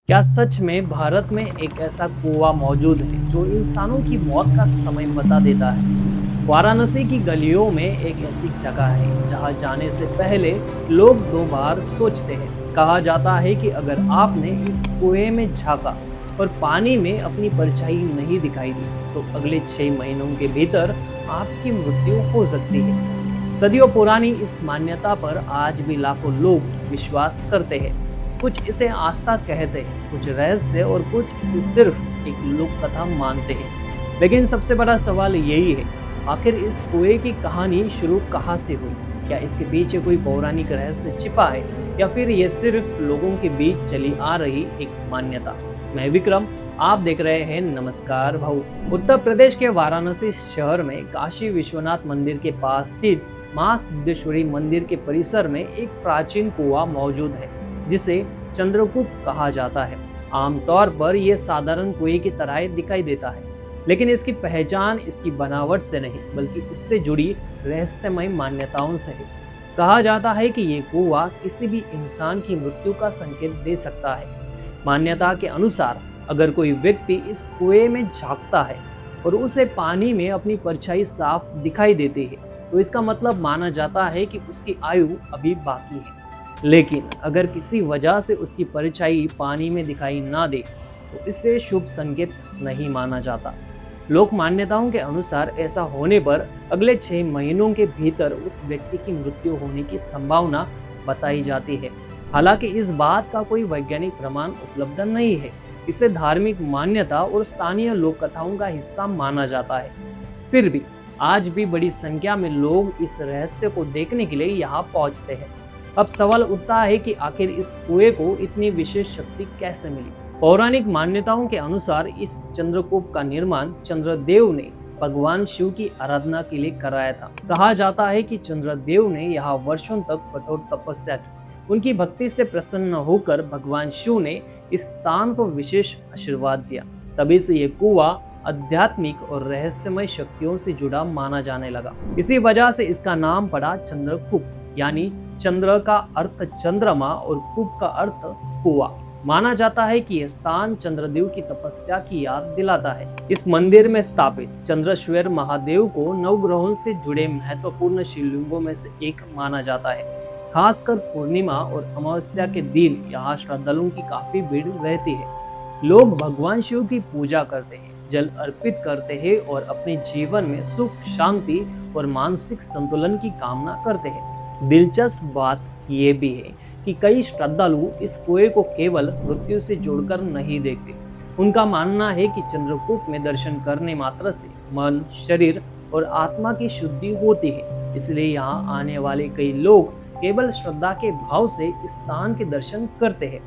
क्या सच में भारत में एक ऐसा कुआं मौजूद है जो इंसानों की मौत का समय बता देता है? वाराणसी की गलियों में एक ऐसी जगह है जहां जाने से पहले लोग दो बार सोचते हैं। कहा जाता है कि अगर आपने इस कुएं में झांका और पानी में अपनी परछाई नहीं दिखाई दी तो अगले 6 महीनों के भीतर आपकी मृत्यु हो सकती है। सदियों पुरानी इस मान्यता पर आज भी लाखों लोग विश्वास करते हैं। कुछ इसे आस्था कहते हैं, कुछ रहस्य और कुछ इसे सिर्फ एक लोक कथा मानते हैं। लेकिन सबसे बड़ा सवाल यही है, आखिर इस कुएं की कहानी शुरू कहाँ से हुई? क्या इसके पीछे कोई पौराणिक रहस्य छिपा है या फिर ये सिर्फ लोगों के बीच चली आ रही एक मान्यता? मैं विक्रम, आप देख रहे हैं नमस्कार भाऊ। उत्तर प्रदेश के वाराणसी शहर में काशी विश्वनाथ मंदिर के पास स्थित मां सिद्धेश्वरी मंदिर के परिसर में एक प्राचीन कुआं मौजूद है जिसे चंद्रकूप कहा जाता है। आमतौर पर यह साधारण कुएं की तरह दिखाई देता है, लेकिन इसकी पहचान इसकी बनावट से नहीं बल्कि इससे जुड़ी रहस्यमय मान्यताओं से है। कहा जाता है कि ये कुआं किसी भी इंसान की मृत्यु का संकेत दे सकता है। मान्यता के अनुसार अगर कोई व्यक्ति इस कुएं में झांकता है और उसे पानी में अपनी परछाई साफ दिखाई देती है तो इसका मतलब माना जाता है कि उसकी आयु अभी बाकी है। लेकिन अगर किसी वजह से उसकी परछाई पानी में दिखाई ना दे तो इससे शुभ संकेत नहीं माना जाता। लोक मान्यताओं के अनुसार ऐसा होने पर अगले 6 महीनों के भीतर उस व्यक्ति की मृत्यु होने की संभावना बताई जाती है। हालांकि इस बात का कोई वैज्ञानिक प्रमाण उपलब्ध नहीं है। इसे धार्मिक मान्यता और स्थानीय लोक कथाओं का हिस्सा माना जाता है। फिर भी आज भी बड़ी संख्या में लोग इस रहस्य को देखने के लिए यहाँ पहुँचते हैं। अब सवाल उठता है कि आखिर इस कुएं को इतनी विशेष शक्ति कैसे मिली? पौराणिक मान्यताओं के अनुसार इस चंद्रकूप का निर्माण चंद्रदेव ने भगवान शिव की आराधना के लिए कराया था। कहा जाता है कि चंद्रदेव ने यहाँ वर्षों तक कठोर तपस्या की। उनकी भक्ति से प्रसन्न होकर भगवान शिव ने इस स्थान को विशेष आशीर्वाद दिया। तभी से ये कुआं आध्यात्मिक और रहस्यमय शक्तियों से जुड़ा माना जाने लगा। इसी वजह से इसका नाम पड़ा चंद्रकूप, यानी चंद्र का अर्थ चंद्रमा और कूप का अर्थ कुआं। माना जाता है कि यह स्थान चंद्रदेव की तपस्या की याद दिलाता है। इस मंदिर में स्थापित चंद्रेश्वर महादेव को नवग्रहों से जुड़े महत्वपूर्ण शिवलिंगों में से एक माना जाता है। खासकर पूर्णिमा और अमावस्या के दिन यहाँ श्रद्धालुओं की काफी भीड़ रहती है। लोग भगवान शिव की पूजा करते हैं, जल अर्पित करते हैं और अपने जीवन में सुख, शांति और मानसिक संतुलन की कामना करते हैं। दिलचस्प बात यह भी है कि कई श्रद्धालु इस कुएं को केवल मृत्यु से जोड़कर नहीं देखते। उनका मानना है कि चंद्रकूप में दर्शन करने मात्र से मन, शरीर और आत्मा की शुद्धि होती है। इसलिए यहाँ आने वाले कई लोग केवल श्रद्धा के भाव से इस स्थान के दर्शन करते हैं।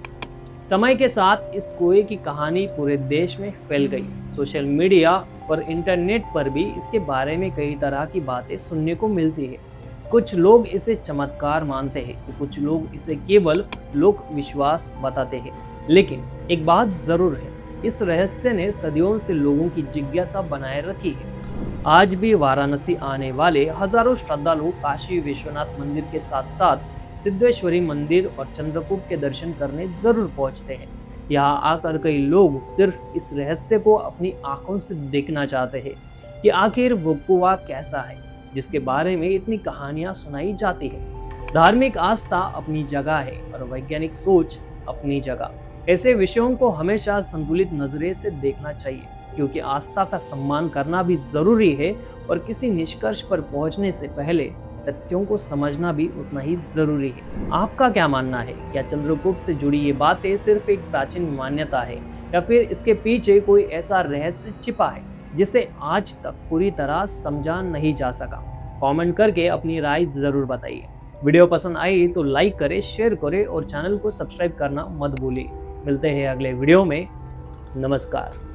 समय के साथ इस कुएं की कहानी पूरे देश में फैल गई। सोशल मीडिया और इंटरनेट पर भी इसके बारे में कई तरह की बातें सुनने को मिलती है। कुछ लोग इसे चमत्कार मानते हैं तो कुछ लोग इसे केवल लोक विश्वास बताते हैं। लेकिन एक बात जरूर है, इस रहस्य ने सदियों से लोगों की जिज्ञासा बनाए रखी है। आज भी वाराणसी आने वाले हजारों श्रद्धालु काशी विश्वनाथ मंदिर के साथ साथ सिद्धेश्वरी मंदिर और चंद्रकूप के दर्शन करने जरूर पहुंचते हैं। यहाँ आकर कई लोग सिर्फ इस रहस्य को अपनी आंखों से देखना चाहते हैं कि आखिर वो कुआं कैसा है जिसके बारे में इतनी कहानियां सुनाई जाती है। धार्मिक आस्था अपनी जगह है और वैज्ञानिक सोच अपनी जगह। ऐसे विषयों को हमेशा संतुलित नजरे से देखना चाहिए, क्योंकि आस्था का सम्मान करना भी जरूरी है और किसी निष्कर्ष पर पहुंचने से पहले तथ्यों को समझना भी उतना ही जरूरी है। आपका क्या मानना है? क्या चंद्रकूप से जुड़ी ये बातें सिर्फ एक प्राचीन मान्यता है या फिर इसके पीछे कोई ऐसा रहस्य छिपा है जिसे आज तक पूरी तरह समझा नहीं जा सका? कमेंट करके अपनी राय जरूर बताइए। वीडियो पसंद आई तो लाइक करें, शेयर करें और चैनल को सब्सक्राइब करना मत भूलिए। मिलते हैं अगले वीडियो में। नमस्कार।